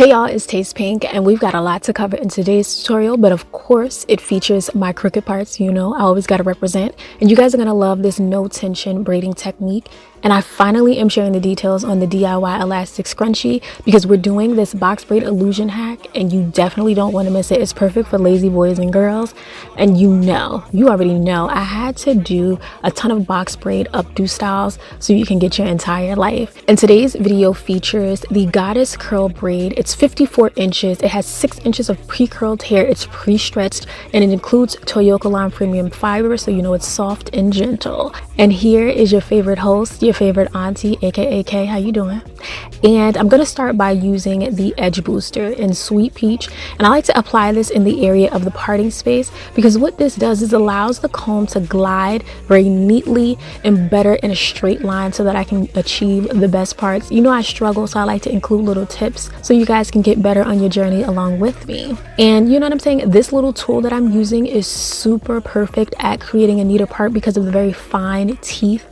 Hey y'all, it's Tastepink, and we've got a lot to cover in today's tutorial, but of course it features my crooked parts. You know, I always got to represent, and you guys are gonna love this no tension braiding technique. And I finally am sharing the details on the DIY elastic scrunchie because we're doing this box braid illusion hack, and you definitely don't want to miss it. It's perfect for lazy boys and girls. And you already know I had to do a ton of box braid updo styles so you can get your entire life. And today's video features the Goddess curl braid. It's 54 inches. It has 6 inches of pre-curled hair. It's pre-stretched, and it includes Toyokolan premium fiber, so you know it's soft and gentle. And here is your favorite host, your favorite auntie, aka Kay. How you doing? And I'm gonna start by using the edge booster in Sweet Peach, and I like to apply this in the area of the parting space because what this does is allows the comb to glide very neatly and better in a straight line so that I can achieve the best parts. You know I struggle, so I like to include little tips so you guys can get better on your journey along with me. And you know what I'm saying, this little tool that I'm using is super perfect at creating a neater part because of the very fine teeth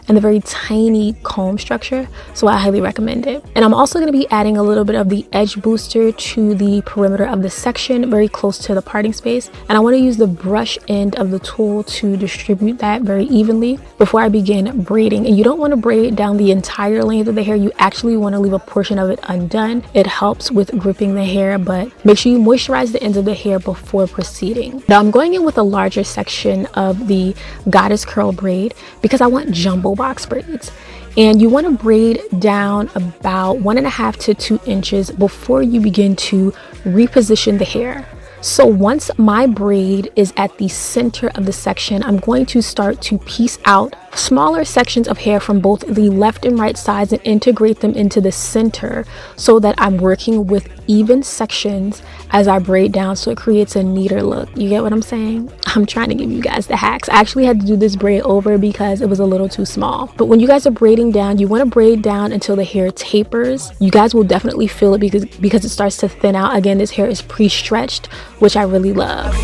and the very tiny comb structure, so I highly recommend it. And I'm also going to be adding a little bit of the edge booster to the perimeter of the section very close to the parting space, and I want to use the brush end of the tool to distribute that very evenly before I begin braiding. And you don't want to braid down the entire length of the hair, you actually want to leave a portion of it undone. It helps with gripping the hair, but make sure you moisturize the ends of the hair before proceeding. Now I'm going in with a larger section of the Goddess curl braid because I want jumbo box braids, and you want to braid down about 1.5 to 2 inches before you begin to reposition the hair. So once my braid is at the center of the section, I'm going to start to piece out smaller sections of hair from both the left and right sides and integrate them into the center so that I'm working with even sections as I braid down, so it creates a neater look. You get what I'm saying? I'm trying to give you guys the hacks. I actually had to do this braid over because it was a little too small. But when you guys are braiding down, you want to braid down until the hair tapers. You guys will definitely feel it because it starts to thin out. Again, this hair is pre-stretched, which I really love.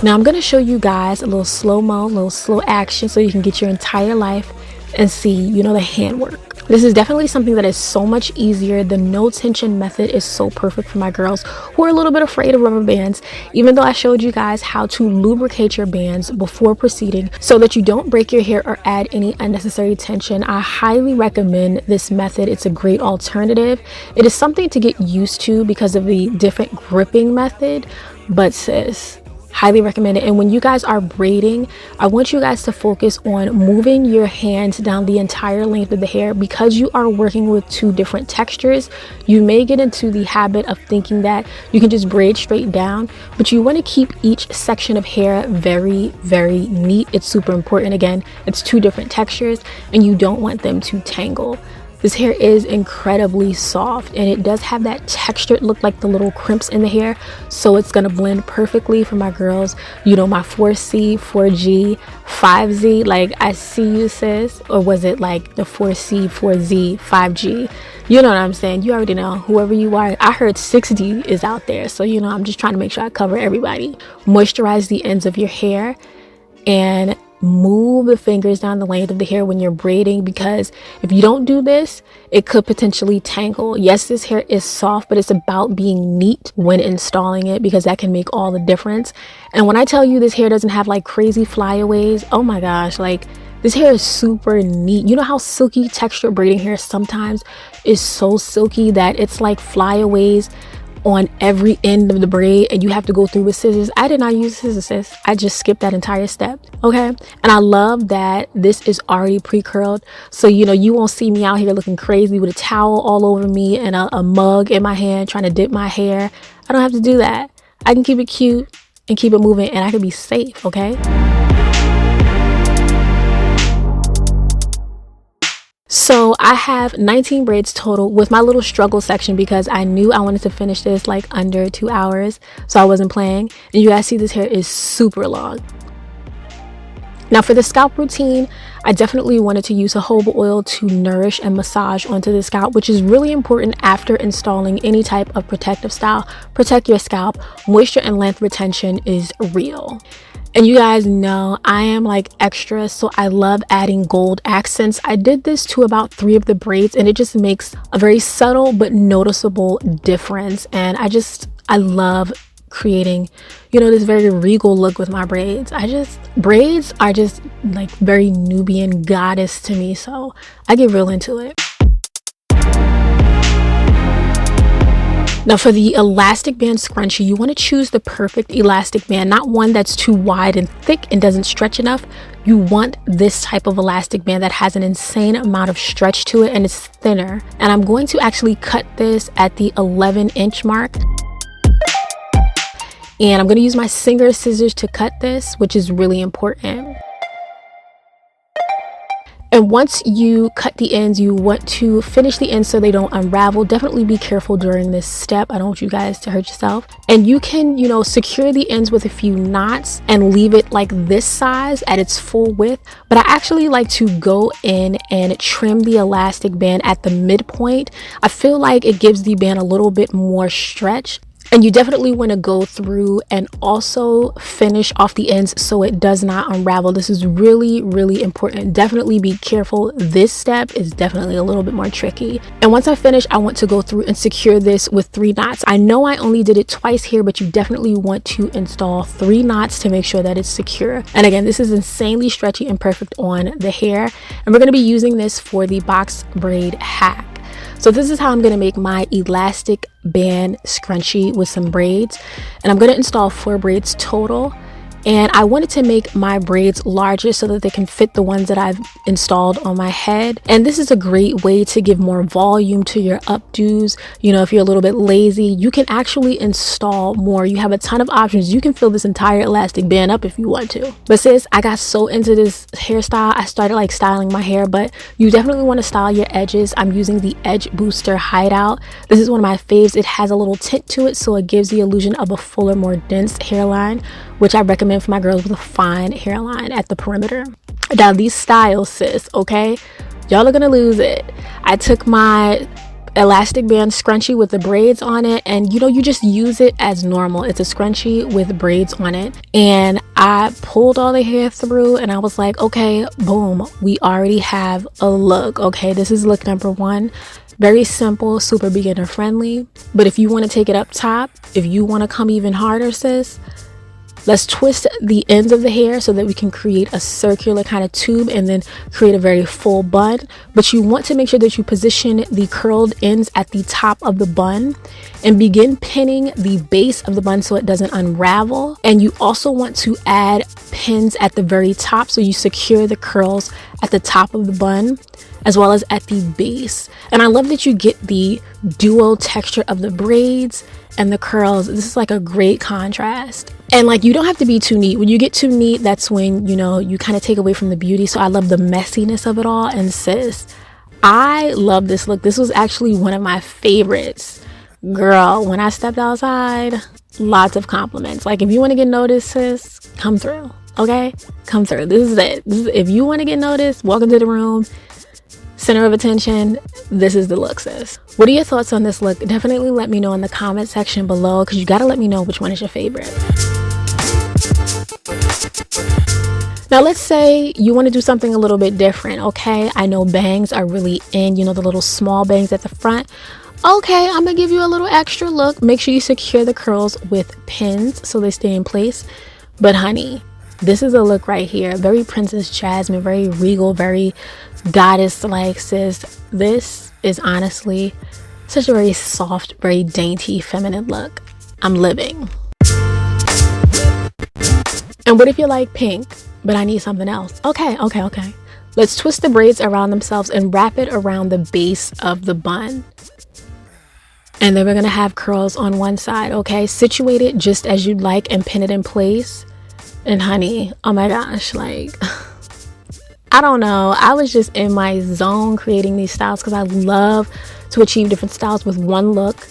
Now I'm going to show you guys a little slow-mo, a little slow action so you can get your entire life and see, you know, the handwork. This is definitely something that is so much easier. The no tension method is so perfect for my girls who are a little bit afraid of rubber bands, even though I showed you guys how to lubricate your bands before proceeding so that you don't break your hair or add any unnecessary tension. I highly recommend this method. It's a great alternative. It is something to get used to because of the different gripping method, but sis, highly recommend it. And when you guys are braiding, I want you guys to focus on moving your hands down the entire length of the hair. Because you are working with two different textures, you may get into the habit of thinking that you can just braid straight down, but you want to keep each section of hair very, very neat. It's super important. Again, it's two different textures and you don't want them to tangle. This hair is incredibly soft and it does have that textured look, like the little crimps in the hair, so it's gonna blend perfectly for my girls. You know, my 4C, 4G, 5Z, like I see you sis, or was it like the 4C, 4Z, 5G? You know what I'm saying? You already know, whoever you are. I heard 6D is out there, so you know, I'm just trying to make sure I cover everybody. Moisturize the ends of your hair and move the fingers down the length of the hair when you're braiding, because if you don't do this, it could potentially tangle. Yes, this hair is soft, but it's about being neat when installing it because that can make all the difference. And when I tell you this hair doesn't have like crazy flyaways, oh my gosh, like this hair is super neat. You know how silky textured braiding hair sometimes is so silky that it's like flyaways on every end of the braid and you have to go through with scissors. I did not use scissors, sis. I just skipped that entire step. Okay, and I love that this is already pre-curled, so you know you won't see me out here looking crazy with a towel all over me and a mug in my hand trying to dip my hair. I don't have to do that. I can keep it cute and keep it moving, and I can be safe. Okay, so I have 19 braids total with my little struggle section because I knew I wanted to finish this like under 2 hours, so I wasn't playing. And you guys see this hair is super long. Now for the scalp routine, I definitely wanted to use jojoba oil to nourish and massage onto the scalp, which is really important after installing any type of protective style. Protect your scalp. Moisture and length retention is real. And you guys know I am like extra, so I love adding gold accents. I did this to about 3 of the braids, and it just makes a very subtle but noticeable difference. And I love creating, you know, this very regal look with my braids. Braids are just like very Nubian goddess to me, so I get real into it. Now for the elastic band scrunchie, you want to choose the perfect elastic band, not one that's too wide and thick and doesn't stretch enough. You want this type of elastic band that has an insane amount of stretch to it and it's thinner. And I'm going to actually cut this at the 11-inch mark. And I'm going to use my Singer scissors to cut this, which is really important. And once you cut the ends, you want to finish the ends so they don't unravel. Definitely be careful during this step. I don't want you guys to hurt yourself. And you can, you know, secure the ends with a few knots and leave it like this size at its full width. But I actually like to go in and trim the elastic band at the midpoint. I feel like it gives the band a little bit more stretch. And you definitely want to go through and also finish off the ends so it does not unravel. This is really, really important. Definitely be careful. This step is definitely a little bit more tricky. And once I finish, I want to go through and secure this with 3 knots. I know I only did it twice here, but you definitely want to install 3 knots to make sure that it's secure. And again, this is insanely stretchy and perfect on the hair. And we're going to be using this for the box braid hack. So this is how I'm going to make my elastic band scrunchie with some braids, and I'm going to install 4 braids total. And I wanted to make my braids larger so that they can fit the ones that I've installed on my head. And this is a great way to give more volume to your updos. You know, if you're a little bit lazy, you can actually install more. You have a ton of options. You can fill this entire elastic band up if you want to. But sis, I got so into this hairstyle, I started like styling my hair, but you definitely want to style your edges. I'm using the Edge Booster Hideout. This is one of my faves. It has a little tint to it, so it gives the illusion of a fuller, more dense hairline, which I recommend for my girls with a fine hairline at the perimeter. Now these styles, sis, okay, y'all are gonna lose it. I took my elastic band scrunchie with the braids on it, and you know, you just use it as normal. It's a scrunchie with braids on it, and I pulled all the hair through and I was like, okay, boom, we already have a look. Okay, this is look number 1. Very simple, super beginner friendly. But if you want to take it up top, if you want to come even harder, sis, let's twist the ends of the hair so that we can create a circular kind of tube and then create a very full bun. But you want to make sure that you position the curled ends at the top of the bun and begin pinning the base of the bun so it doesn't unravel. And you also want to add pins at the very top so you secure the curls at the top of the bun as well as at the base. And I love that you get the duo texture of the braids and the curls. This is like a great contrast. And like, you don't have to be too neat. When you get too neat, that's when, you know, you kind of take away from the beauty. So I love the messiness of it all. And sis, I love this look. This was actually one of my favorites. Girl, when I stepped outside, lots of compliments. Like, if you want to get noticed, sis, come through. Okay, come through. This is it. If you want to get noticed, walk into the room, center of attention, this is the look, sis. What are your thoughts on this look? Definitely let me know in the comment section below, because you got to let me know which one is your favorite. Now let's say you want to do something a little bit different. Okay, I know bangs are really in, you know, the little small bangs at the front. Okay, I'm gonna give you a little extra look. Make sure you secure the curls with pins so they stay in place. But honey, this is a look right here. Very Princess Jasmine, very regal, very goddess-like, sis. This is honestly such a very soft, very dainty, feminine look. I'm living. And what if you like pink, but I need something else? Okay. Let's twist the braids around themselves and wrap it around the base of the bun. And then we're gonna have curls on one side, okay? Situate it just as you'd like and pin it in place. And honey, oh my gosh, like, I don't know. I was just in my zone creating these styles because I love to achieve different styles with one look.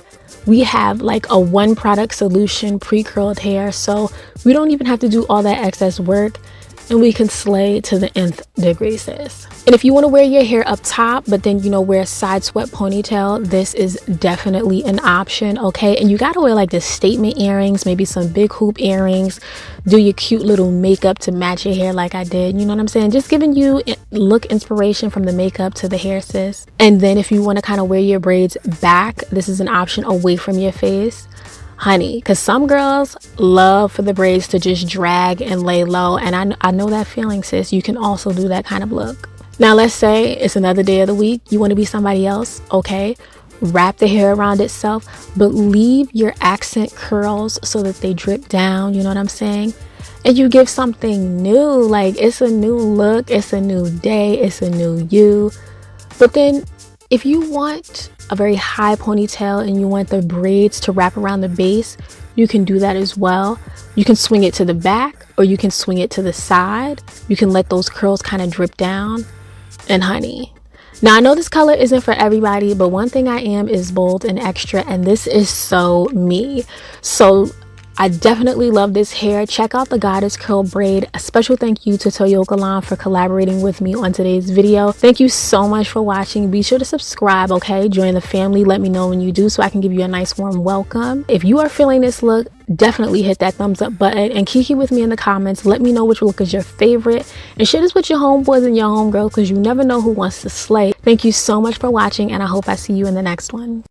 We have like a one product solution pre-curled hair, so we don't even have to do all that excess work. and we can slay to the nth degree, sis. And if you want to wear your hair up top, but then, you know, wear a side swept ponytail, this is definitely an option, okay? And you got to wear like the statement earrings, maybe some big hoop earrings, do your cute little makeup to match your hair like I did, you know what I'm saying? Just giving you look inspiration from the makeup to the hair, sis. And then if you want to kind of wear your braids back, this is an option away from your face, honey, because some girls love for the braids to just drag and lay low, and I know that feeling, sis. You can also do that kind of look. Now let's say it's another day of the week, you want to be somebody else, okay? Wrap the hair around itself, but leave your accent curls so that they drip down, you know what I'm saying? And you give something new, like it's a new look, it's a new day, it's a new you. But then if you want a very high ponytail and you want the braids to wrap around the base, you can do that as well. You can swing it to the back or you can swing it to the side. You can let those curls kind of drip down. And honey, now I know this color isn't for everybody, but one thing I am is bold and extra, and this is so me. So I definitely love this hair. Check out the Goddess Curl braid. A special thank you to Toyoka Lan for collaborating with me on today's video. Thank you so much for watching. Be sure to subscribe, okay? Join the family. Let me know when you do so I can give you a nice warm welcome. If you are feeling this look, definitely hit that thumbs up button and kiki with me in the comments. Let me know which look is your favorite, and share this with your homeboys and your homegirls because you never know who wants to slay. Thank you so much for watching, and I hope I see you in the next one.